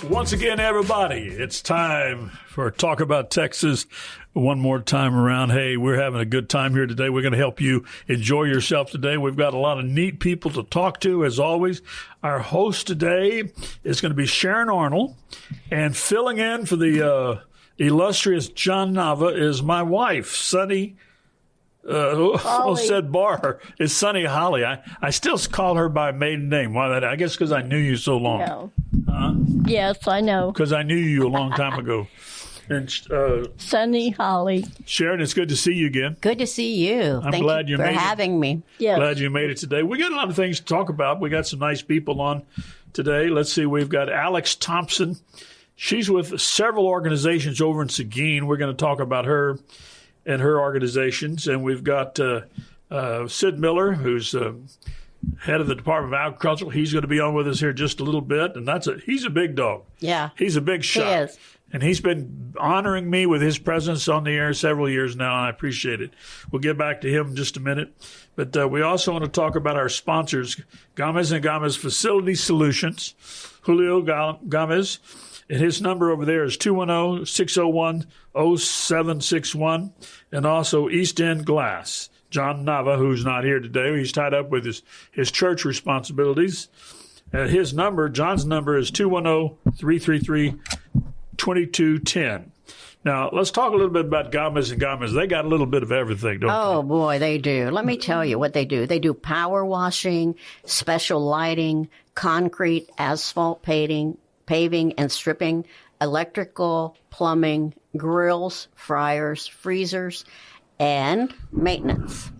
Once again, everybody, it's time for Talk About Texas one more time around. Hey, we're having a good time here today. We're going to help you enjoy yourself today. We've got a lot of neat people to talk to, as always. Our host today is going to be Sharon Arnold, and filling in for the illustrious John Nava is my wife, Sunny. Almost said Barr. It's Sunny Holly. I still call her by maiden name. Why that? I guess because I knew you so long. No. Yes, I know. Because I knew you a long time ago. And Sunny Holly. Sharon, it's good to see you again. Good to see you. I'm glad you for made it. having me. Yes. Glad you made it today. We got a lot of things to talk about. We got some nice people on today. Let's see. We've got Alex Thompson. She's with several organizations over in Seguin. We're going to talk about her and her organizations. And we've got Sid Miller, who's head of the Department of Agriculture. He's going to be on with us here just a little bit. And he's a big dog. Yeah. He's a big shot. He is. And he's been honoring me with his presence on the air several years now, and I appreciate it. We'll get back to him in just a minute. But we also want to talk about our sponsors, Gomez & Gomez Facility Solutions, Julio Gomez. And his number over there is 210-601-0761. And also East End Glass. John Nava, who's not here today, he's tied up with his church responsibilities. His number, John's number, is 210-333-2210. Now, let's talk a little bit about Gomez & Gomez. They got a little bit of everything, don't they? Oh, boy, they do. Let me tell you what they do. They do power washing, special lighting, concrete, asphalt paving and stripping, electrical, plumbing, grills, fryers, freezers, and maintenance.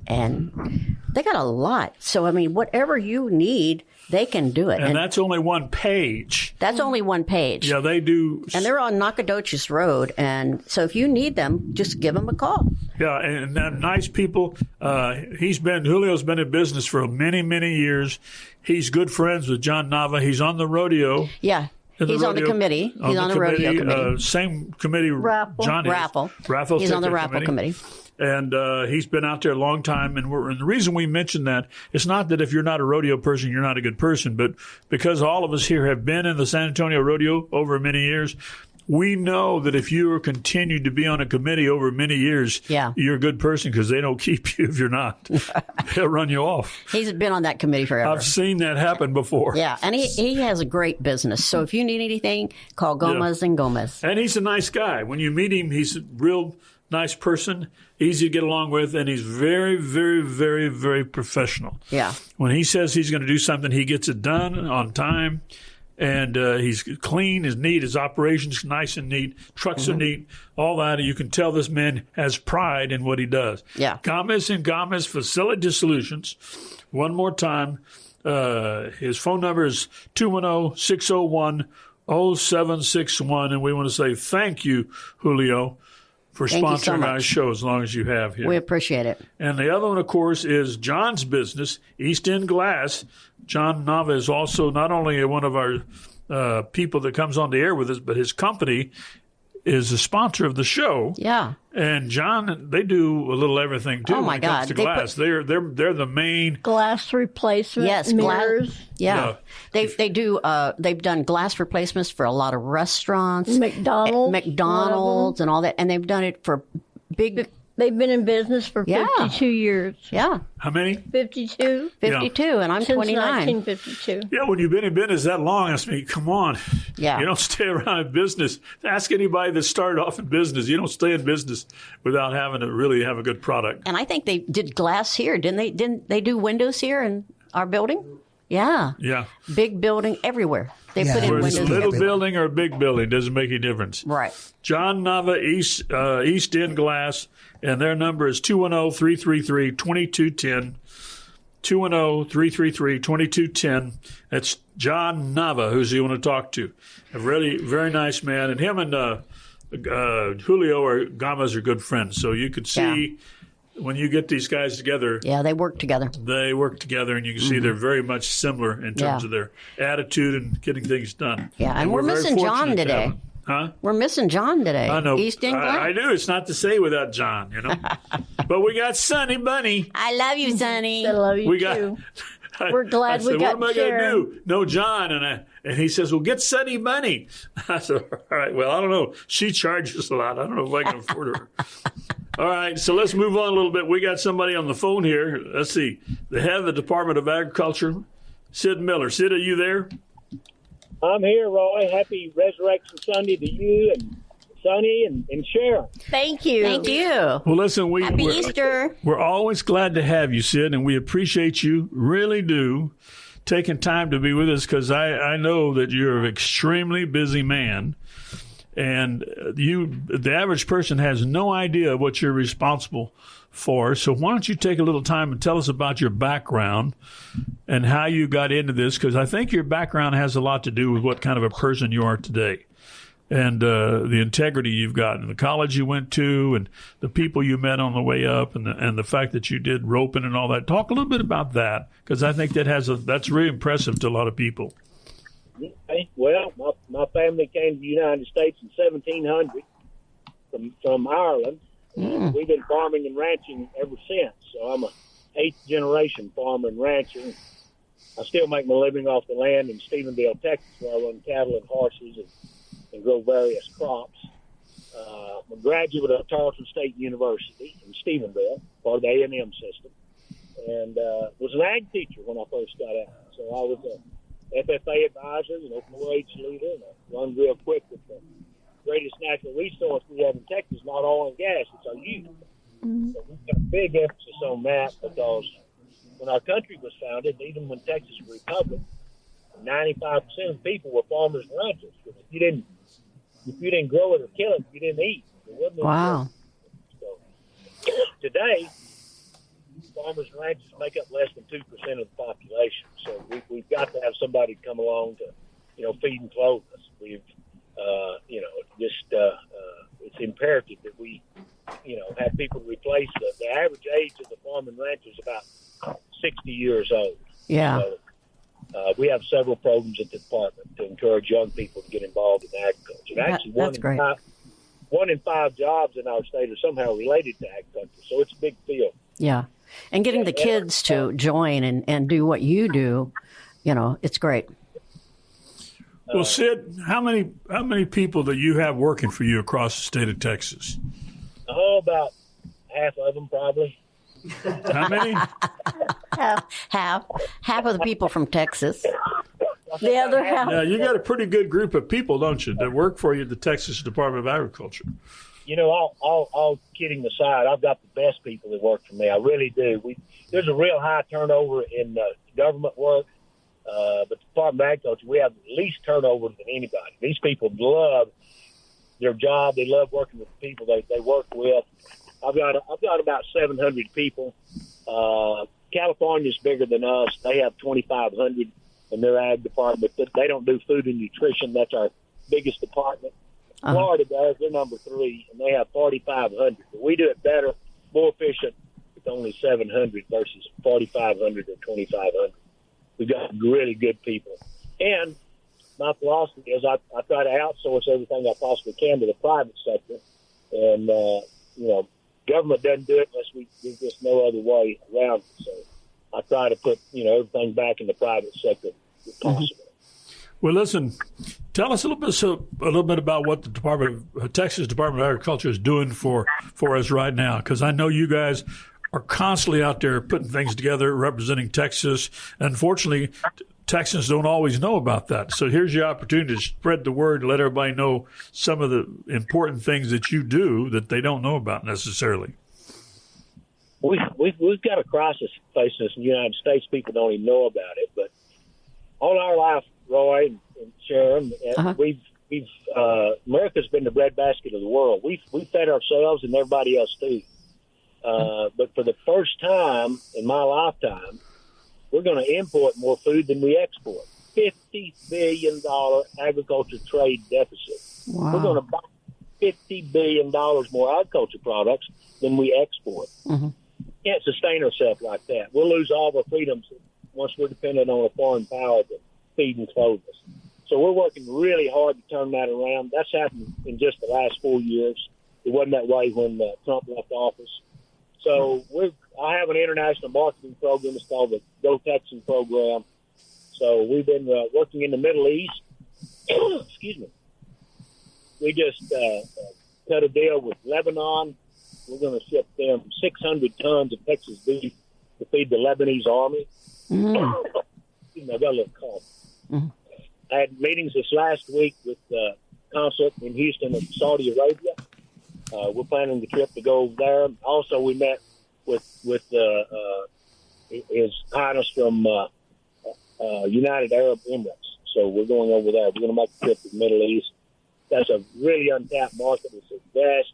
And they got a lot. So, I mean, whatever you need, they can do it. And that's only one page. That's only one page. Yeah, they do. And they're on Nacogdoches Road. And so if you need them, just give them a call. Yeah, and nice people. Julio's been in business for many, many years. He's good friends with John Nava. He's on the rodeo. Yeah. He's on the committee. He's on the rodeo committee. Same committee. Raffle. John is. Raffle. He's on the raffle committee. And he's been out there a long time. And the reason we mention that, it's not that if you're not a rodeo person, you're not a good person, but because all of us here have been in the San Antonio Rodeo over many years, we know that if you are continued to be on a committee over many years, you're a good person because they don't keep you if you're not. They'll run you off. He's been on that committee forever. I've seen that happen before. Yeah, and he has a great business. So if you need anything, call Gomez & Gomez. And he's a nice guy. When you meet him, he's a real nice person, easy to get along with, and he's very, very, very, very professional. Yeah. When he says he's going to do something, he gets it done on time. And he's clean, is neat, his operations nice and neat, trucks are neat, all that. And you can tell this man has pride in what he does. Yeah. Gomez & Gomez Facility Solutions. One more time, his phone number is 210-601-0761. And we want to say thank you, Julio, for sponsoring our show as long as you have here. We appreciate it. And the other one, of course, is John's business, East End Glass. John Nava is also not only one of our people that comes on the air with us, but his company is a sponsor of the show. Yeah. And John, they do a little everything too. Oh my when it comes to glass. They're the main glass replacement. Yes, mirrors. Yeah. They do. They've done glass replacements for a lot of restaurants, McDonald's, and all that, and they've done it for big. They've been in business for 52 years. Yeah. How many? 52. 52, and I'm Since 29. 1952. Yeah, when you've been in business that long, I mean, come on. Yeah. You don't stay around in business. Ask anybody that started off in business. You don't stay in business without having to really have a good product. And I think they did glass here, didn't they? Didn't they do windows here in our building? Yeah. Yeah. Big building everywhere. They put in Whether windows. it's a little building or a big building, doesn't make any difference. Right. John Nava, East End Glass, and their number is 210-333-2210. 210-333-2210. That's John Nava, who's you want to talk to. A really very nice man. And him and Julio or Gomez are good friends. So you could see when you get these guys together. Yeah, they work together. They work together, and you can see they're very much similar in terms of their attitude and getting things done. Yeah, and we're missing John today. Huh? We're missing John today. I know. East End Glass. I do. It's not to say without John, you know. But we got Sonny Bunny. I love you, Sonny. I love you We too. We're glad I said, we got what am I going to Sharon. do? No, John. And he says, well, get Sunny Bunny. I said, all right, well, I don't know. She charges a lot. I don't know if I can afford her. All right, so let's move on a little bit. We got somebody on the phone here. Let's see. The head of the Department of Agriculture, Sid Miller. Sid, are you there? I'm here, Roy. Happy Resurrection Sunday to you and Sonny and Sharon. Thank you. Thank you. Well, listen, Happy Easter. We're always glad to have you, Sid, and we appreciate you, really do, taking time to be with us because I know that you're an extremely busy man. And the average person has no idea what you're responsible for. So why don't you take a little time and tell us about your background and how you got into this? Because I think your background has a lot to do with what kind of a person you are today. And the integrity you've got in the college you went to and the people you met on the way up and the fact that you did roping and all that. Talk a little bit about that because I think that's really impressive to a lot of people. Okay. Well, my family came to the United States in 1700 from Ireland. We've been farming and ranching ever since. So I'm a 8th generation farmer and rancher. I still make my living off the land in Stephenville, Texas, where I run cattle and horses and grow various crops. I'm a graduate of Tarleton State University in Stephenville, part of the A&M system, and was an ag teacher when I first got out. So I was a FFA advisor, open wage leader, and I run real quick with the greatest natural resource we have in Texas, not oil and gas, it's our youth. So we've got a big emphasis on that because when our country was founded, even when Texas was a republic, 95% of people were farmers and ranchers. If you didn't grow it or kill it, you didn't eat. Wow. So today, farmers and ranchers make up less than 2% of the population. So we've got to have somebody come along to, feed and clothe us. We've, it's imperative that we, have people replace the average age of the farm and rancher is about 60 years old. Yeah. So, we have several programs at the department to encourage young people to get involved in agriculture. Actually, That's great. 1 in 5 jobs in our state are somehow related to agriculture. So it's a big field. Yeah. And getting the kids to join and do what you do, it's great. Well, Sid, how many people do you have working for you across the state of Texas? Oh, about half of them probably. How many? Half of the people from Texas. The other half. Yeah, you got a pretty good group of people, don't you, that work for you at the Texas Department of Agriculture? All kidding aside, I've got the best people that work for me. I really do. There's a real high turnover in government work, but the Department of Agriculture, we have the least turnover than anybody. These people love their job. They love working with the people they work with. I've got about 700 people. California's bigger than us. They have 2,500 in their ag department, but they don't do food and nutrition. That's our biggest department. Florida does. They're number 3, and they have 4,500. But we do it better, more efficient with only 700 versus 4,500 or 2,500. We've got really good people. And my philosophy is I try to outsource everything I possibly can to the private sector. And, government doesn't do it unless there's just no other way around it. So I try to put, everything back in the private sector if possible. Well, listen, tell us a little bit about what the Texas Department of Agriculture is doing for us right now, because I know you guys are constantly out there putting things together, representing Texas. Unfortunately, Texans don't always know about that. So here's your opportunity to spread the word, let everybody know some of the important things that you do that they don't know about necessarily. We've got a crisis facing us in the United States. People don't even know about it, but all our life, Roy and Sharon, we've America's been the breadbasket of the world. We've fed ourselves and everybody else too. But for the first time in my lifetime, we're going to import more food than we export. $50 billion agriculture trade deficit. Wow. We're going to buy $50 billion more agriculture products than we export. Mm-hmm. Can't sustain ourselves like that. We'll lose all of our freedoms once we're dependent on a foreign power to feed and clothe us. So we're working really hard to turn that around. That's happened in just the last 4 years. It wasn't that way when Trump left office. So I have an international marketing program. It's called the Go Texan program. So we've been working in the Middle East. Excuse me. We just cut a deal with Lebanon. We're going to ship them 600 tons of Texas beef to feed the Lebanese army. Excuse me, I got a little cough. I had meetings this last week with the consulate in Houston of Saudi Arabia. We're planning the trip to go over there. Also, we met with His Highness from United Arab Emirates. So we're going over there. We're going to make a trip to the Middle East. That's a really untapped market. It's a vast,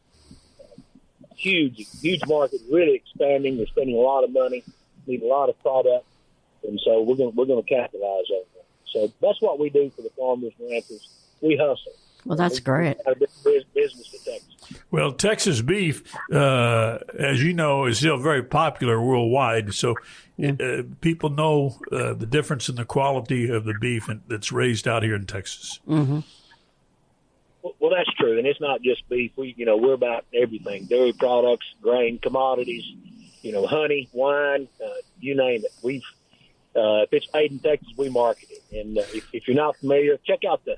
huge market, really expanding. They're spending a lot of money, need a lot of product, and so we're going to capitalize on that. So that's what we do for the farmers and ranchers. We hustle. Well, that's great. Business to Texas. Well, Texas beef, as you know, is still very popular worldwide. So people know the difference in the quality of the beef that's raised out here in Texas. Mm-hmm. Well, that's true, and it's not just beef. We're about everything: dairy products, grain, commodities, honey, wine, you name it. If it's made in Texas, we market it. And if you're not familiar, check out the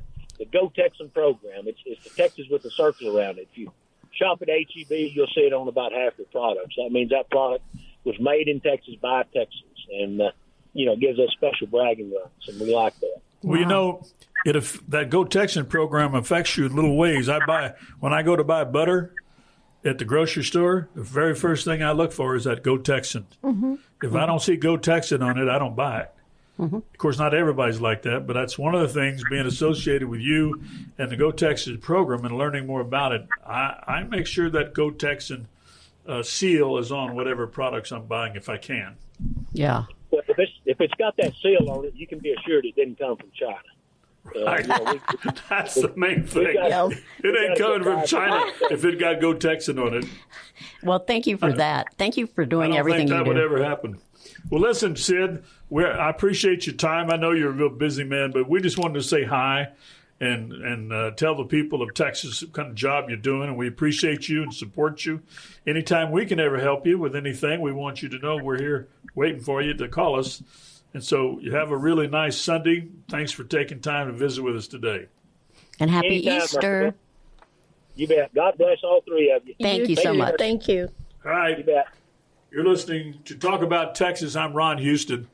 Go Texan program. It's the Texas with a circle around it. If you shop at H-E-B, you'll see it on about half the products. That means that product was made in Texas by Texans, and gives us special bragging rights, and we like that. Well, if that Go Texan program affects you in little ways, when I go to buy butter at the grocery store, the very first thing I look for is that Go Texan. Mm-hmm. If I don't see Go Texan on it, I don't buy it. Mm-hmm. Of course, not everybody's like that, but that's one of the things, being associated with you and the Go Texan program and learning more about it. I make sure that Go Texan seal is on whatever products I'm buying if I can. Yeah. Well, if it's got that seal on it, you can be assured it didn't come from China. That's the main thing. It ain't coming from China if it got Go Texan on it. Well, thank you for that. Thank you for doing everything you do. I don't think that would ever happen. Well, listen, Sid, I appreciate your time. I know you're a real busy man, but we just wanted to say hi and tell the people of Texas what kind of job you're doing, and we appreciate you and support you. Anytime we can ever help you with anything, we want you to know we're here waiting for you to call us. And so you have a really nice Sunday. Thanks for taking time to visit with us today. And happy Anytime, Easter. You bet. God bless all three of you. Thank you so much. Thank you. All right. You bet. You're listening to Talk About Texas. I'm Ron Houston,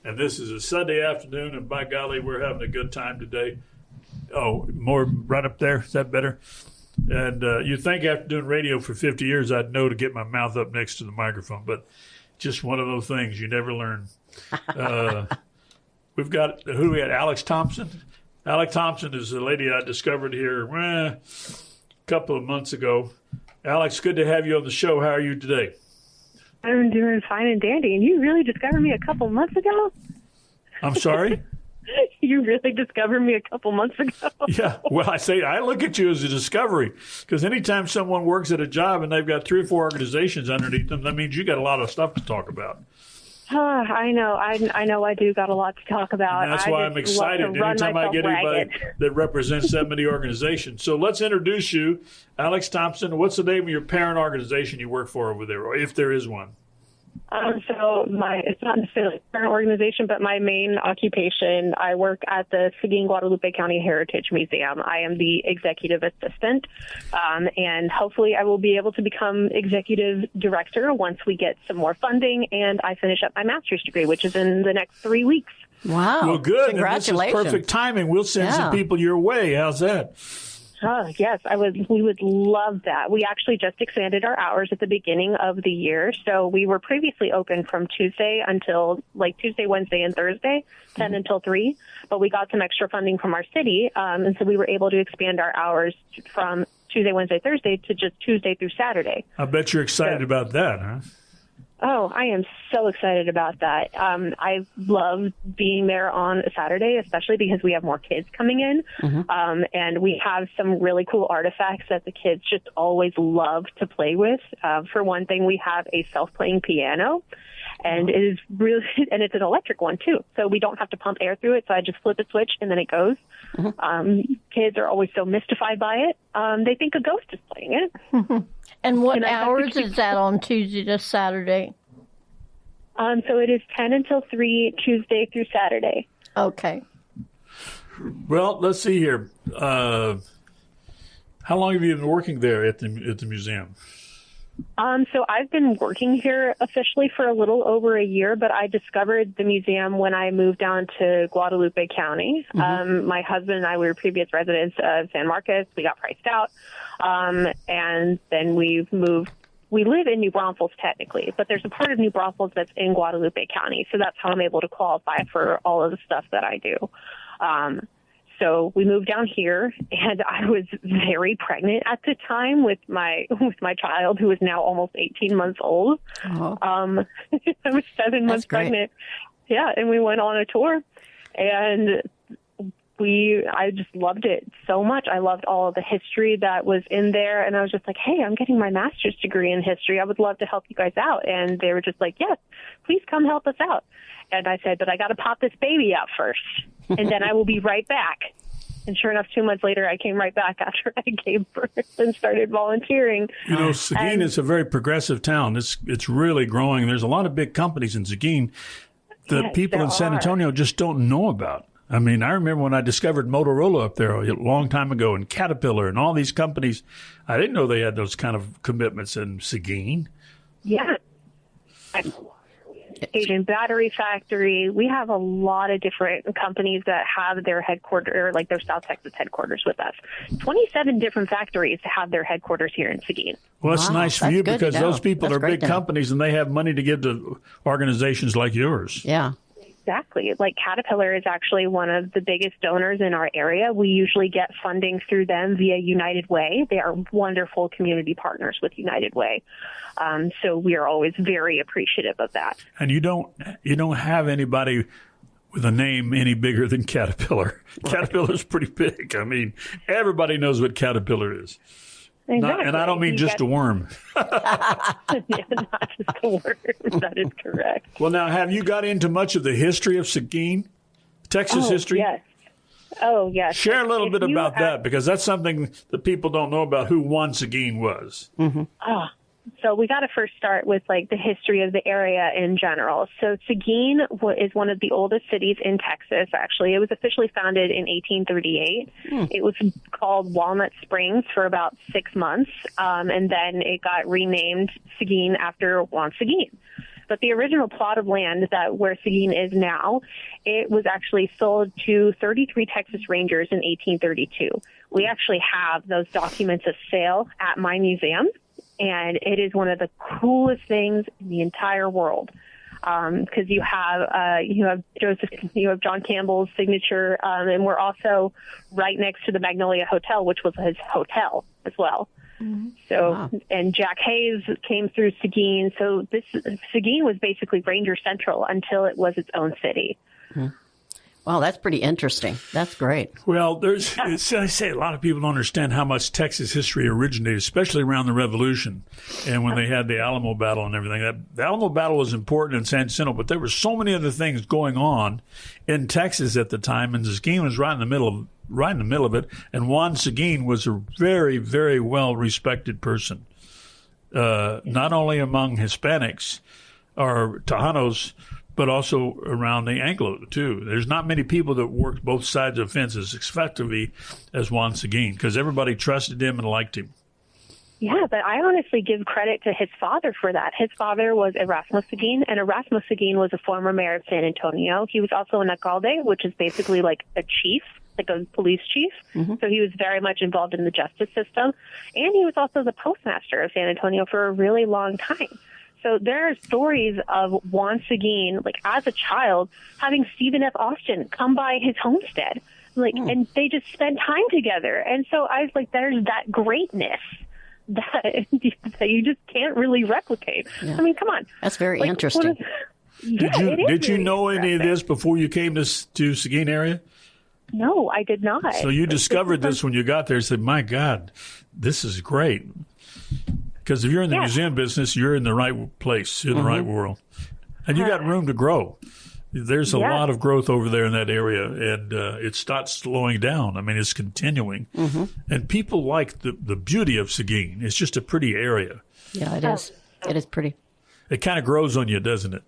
and this is a Sunday afternoon, and by golly, we're having a good time today. Oh, more right up there. Is that better? And you'd think after doing radio for 50 years, I'd know to get my mouth up next to the microphone, but just one of those things you never learn. We've got, who do we have? Alex Thompson. Alex Thompson is a lady I discovered here a couple of months ago. Alex, good to have you on the show. How are you today? I'm doing fine and dandy. And you really discovered me a couple months ago? I'm sorry? You really discovered me a couple months ago? Yeah. Well, I look at you as a discovery, because anytime someone works at a job and they've got 3 or 4 organizations underneath them, that means you got a lot of stuff to talk about. I know. I do got a lot to talk about. And that's why I'm excited anytime I get anybody that represents that many organizations. So let's introduce you. Alex Thompson, what's the name of your parent organization you work for over there, or if there is one? It's not necessarily a parent organization, but my main occupation, I work at the Seguin Guadalupe County Heritage Museum. I am the executive assistant, and hopefully I will be able to become executive director once we get some more funding and I finish up my master's degree, which is in the next 3 weeks. Wow. Well, good. Congratulations. And this is perfect timing. We'll send some people your way. How's that? Yes, we would love that. We actually just expanded our hours at the beginning of the year. So we were previously open from Tuesday, Wednesday, and Thursday, 10 until 3. But we got some extra funding from our city. And so we were able to expand our hours from Tuesday, Wednesday, Thursday to just Tuesday through Saturday. I bet you're excited about that, huh? Oh, I am so excited about that. I love being there on a Saturday, especially because we have more kids coming in. Mm-hmm. And we have some really cool artifacts that the kids just always love to play with. For one thing, we have a self-playing piano. And it is really, and it's an electric one too. So we don't have to pump air through it. So I just flip a switch and then it goes. Kids are always so mystified by it. They think a ghost is playing it. And what And I have to hours keep- is that on Tuesday to Saturday? So it is 10 until 3, Tuesday through Saturday. Okay. Well, let's see here. How long have you been working there at the museum? So I've been working here officially for a little over a year, but I discovered the museum when I moved down to Guadalupe County. My husband and I were previous residents of San Marcos. We got priced out. And then we've moved. We live in New Braunfels technically, but there's a part of New Braunfels that's in Guadalupe County. So that's how I'm able to qualify for all of the stuff that I do. So we moved down here, and I was very pregnant at the time with my child, who is now almost 18 months old. Oh. I was 7 months great. pregnant. Yeah, and we went on a tour, and I just loved it so much. I loved all of the history that was in there, and I was just like, hey, I'm getting my master's degree in history. I would love to help you guys out. And they were just like, yes, please come help us out. And I said, but I got to pop this baby out first, and then I will be right back. And sure enough, 2 months later, I came right back after I gave birth and started volunteering. You know, Seguin is a very progressive town. It's really growing. There's a lot of big companies in Seguin that Yes, people there in San are. Antonio just don't know about. I mean, I remember when I discovered Motorola up there a long time ago, and Caterpillar and all these companies. I didn't know they had those kind of commitments in Seguin. Yeah. Asian Battery Factory. We have a lot of different companies that have their headquarters, like their South Texas headquarters with us. 27 different factories have their headquarters here in Seguin. Well, it's Wow, nice for that's you good to because know. those people That's are great big to know. companies and they have money to give to organizations like yours. Yeah. Exactly. Like Caterpillar is actually one of the biggest donors in our area. We usually get funding through them via United Way. They are wonderful community partners with United Way. So we are always very appreciative of that. And you don't have anybody with a name any bigger than Caterpillar. Caterpillar's pretty big. I mean, everybody knows what Caterpillar is. Exactly. And I don't mean You just get- a worm. Yeah, not just a word. That is correct. Well, now, have you got into much of the history of Seguin, Texas history? Yes. Oh, yes. Share a little If bit you about that, because that's something that people don't know about who Juan Seguin was. So we got to first start with like the history of the area in general. So Seguin is one of the oldest cities in Texas. Actually, it was officially founded in 1838. It was called Walnut Springs for about 6 months, and then it got renamed Seguin after Juan Seguin. But the original plot of land where Seguin is now, it was actually sold to 33 Texas Rangers in 1832. We actually have those documents of sale at my museum. And it is one of the coolest things in the entire world, because you have John Campbell's signature, and we're also right next to the Magnolia Hotel, which was his hotel as well. So, Wow. and Jack Hayes came through Seguin. So Seguin was basically Ranger Central until it was its own city. Wow, that's pretty interesting. That's great. Well, I say a lot of people don't understand how much Texas history originated, especially around the Revolution and when they had the Alamo Battle and everything. The Alamo Battle was important in San Jacinto, but there were so many other things going on in Texas at the time, and Seguin was right in the middle of it. And Juan Seguin was a very, very well respected person, not only among Hispanics or Tejanos, but also around the Anglo, too. There's not many people that worked both sides of the fence as effectively as Juan Seguin, because everybody trusted him and liked him. Yeah, but I honestly give credit to his father for that. His father was Erasmo Seguin, and Erasmo Seguin was a former mayor of San Antonio. He was also an alcalde, which is basically like a chief, like a police chief. So he was very much involved in the justice system. And he was also the postmaster of San Antonio for a really long time. So there are stories of Juan Seguin, like as a child, having Stephen F. Austin come by his homestead, and they just spent time together. And so I was like, there's that greatness that you just can't really replicate. Yeah. I mean, come on. That's very Like, interesting. Did you know any of this before you came to Seguin area? No, I did not. So you discovered this when you got there and said, my God, this is great. Because if you're in the museum business, you're in the right place, you're in the right world. And you got room to grow. There's a Yeah. lot of growth over there in that area, and it's not slowing down. I mean, it's continuing. And people like the beauty of Seguin. It's just a pretty area. Yeah, it is. It is pretty. It kind of grows on you, doesn't it?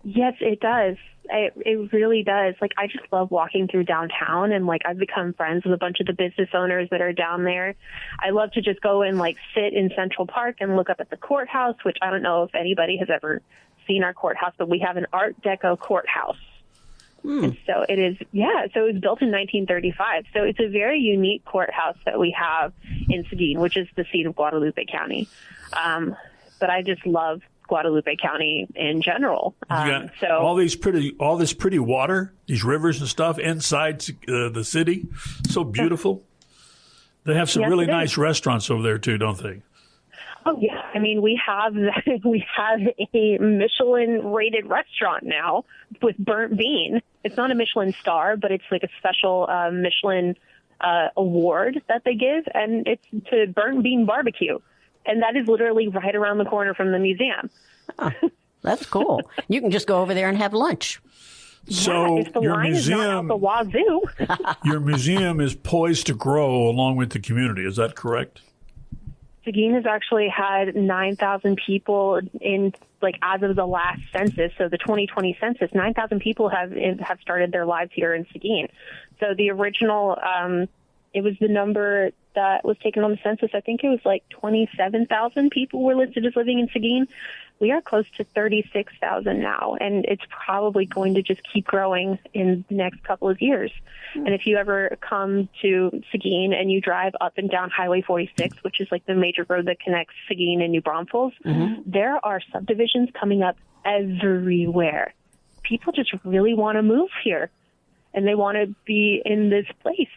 Yes, it does. It really does. Like, I just love walking through downtown, and like I've become friends with a bunch of the business owners that are down there. I love to just go and like sit in Central Park and look up at the courthouse, which I don't know if anybody has ever seen our courthouse, but we have an Art Deco courthouse. And so it is, so it was built in 1935. So it's a very unique courthouse that we have in Seguin, which is the seat of Guadalupe County. But I just love Guadalupe County in general. You got all this pretty water, these rivers and stuff inside the city. So beautiful. They have some Yes, really it is. nice restaurants over there too, don't they? Oh yeah, I mean we have a Michelin-rated restaurant now with burnt bean. It's not a Michelin star, but it's like a special Michelin award that they give, and it's to burnt bean barbecue, and that is literally right around the corner from the museum. That's cool. You can just go over there and have lunch. So if the your line is not out the wazoo. your museum is poised to grow along with the community. Is that correct? Seguin has actually had 9,000 people in, like, as of the last census, so the 2020 census, 9,000 people have started their lives here in Seguin. So the original, it was the number that was taken on the census. I think it was like 27,000 people were listed as living in Seguin. We are close to 36,000 now, and it's probably going to just keep growing in the next couple of years. And if you ever come to Seguin and you drive up and down Highway 46, which is like the major road that connects Seguin and New Braunfels, there are subdivisions coming up everywhere. People just really want to move here, and they want to be in this place.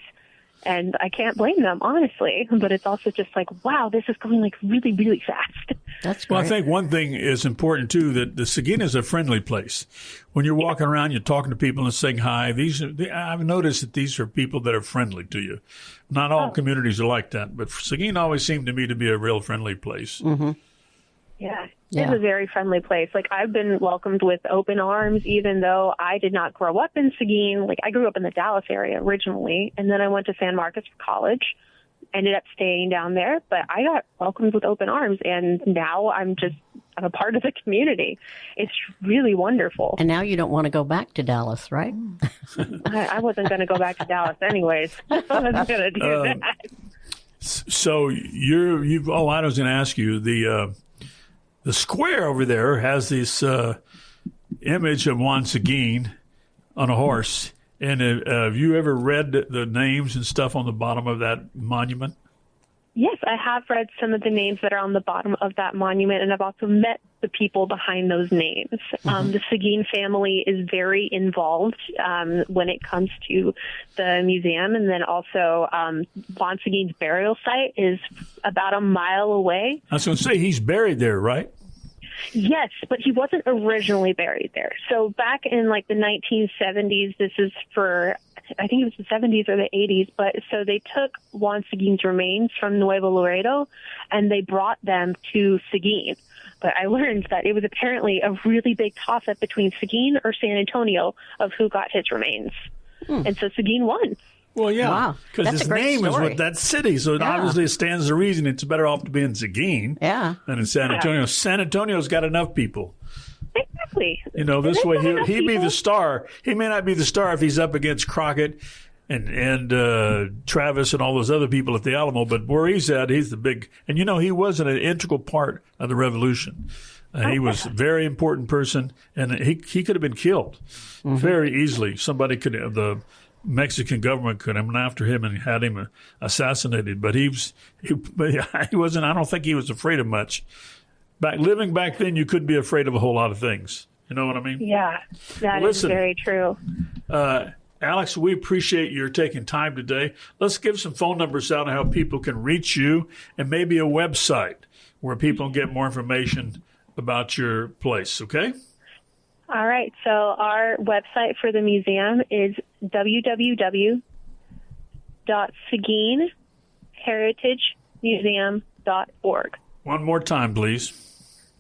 And I can't blame them, honestly. But it's also just like, wow, this is going like really, really fast. That's great. Well, I think one thing is important too, that the Seguin is a friendly place. When you're walking around, you're talking to people and saying hi. I've noticed that these are people that are friendly to you. Not all communities are like that, but Seguin always seemed to me to be a real friendly place. Yeah, Yeah. it's a very friendly place. Like, I've been welcomed with open arms, even though I did not grow up in Seguin. Like, I grew up in the Dallas area originally, and then I went to San Marcos for college, ended up staying down there, but I got welcomed with open arms, and now I'm a part of the community. It's really wonderful. And now you don't want to go back to Dallas, right? I wasn't going to go back to Dallas anyways. I was going to do that. So I was going to ask you, the square over there has this image of Juan Seguin on a horse. And have you ever read the names and stuff on the bottom of that monument? Yes, I have read some of the names that are on the bottom of that monument, and I've also met the people behind those names. The Seguin family is very involved when it comes to the museum, and then also Juan Seguin's burial site is about a mile away. I was going to say, he's buried there, right? Yes, but he wasn't originally buried there. So back in like the 1970s, this is for, I think it was the 70s or the 80s, but so they took Juan Seguin's remains from Nuevo Laredo and they brought them to Seguin. But I learned that it was apparently a really big toss-up between Seguin or San Antonio of who got his remains. And so Seguin won. Well, yeah, Wow. because That's his a great name is story. with that city, so it Yeah. obviously stands to reason it's better off to be in Seguin Yeah. than in San Antonio. San Antonio's got enough people. Exactly. You know, this They've way got enough he'd be people. the star. He may not be the star if he's up against Crockett and Travis and all those other people at the Alamo, but where he's at, he's the big. And you know, he was an integral part of the revolution. He was a very important person, and he could have been killed very easily. Somebody could have, the Mexican government could have went after him and had him assassinated, but he wasn't. I don't think he was afraid of much. Living back then, you couldn't be afraid of a whole lot of things. You know what I mean? Yeah, that is Listen. very true. Alex, we appreciate your taking time today. Let's give some phone numbers out on how people can reach you, and maybe a website where people can get more information about your place. Okay? All right. So our website for the museum is www.seguinheritagemuseum.org. One more time, please.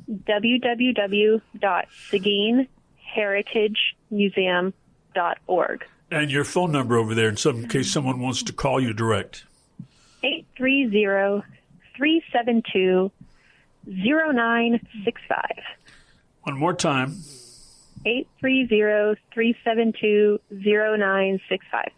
www.seguinheritagemuseum.org. And your phone number over there in case someone wants to call you direct. 830-372-0965. One more time. 830-372-0965.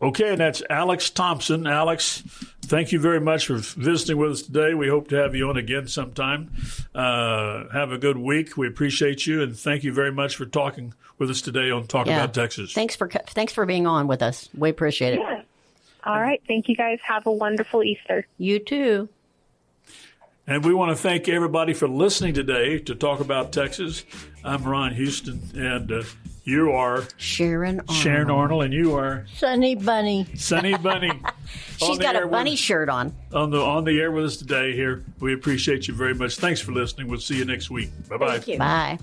Okay, and that's Alex Thompson. Alex, thank you very much for visiting with us today. We hope to have you on again sometime. Have a good week. We appreciate you, and thank you very much for talking with us today on Talk About Texas. Thanks for being on with us. We appreciate it. Yeah. All right. Thank you, guys. Have a wonderful Easter. You too. And we want to thank everybody for listening today to Talk About Texas. I'm Ron Houston, and you are Sharon Arnold. Sharon Arnold, and you are Sunny Bunny. Sunny Bunny. She's got a bunny shirt on. On the air with us today here. We appreciate you very much. Thanks for listening. We'll see you next week. Bye-bye. Bye.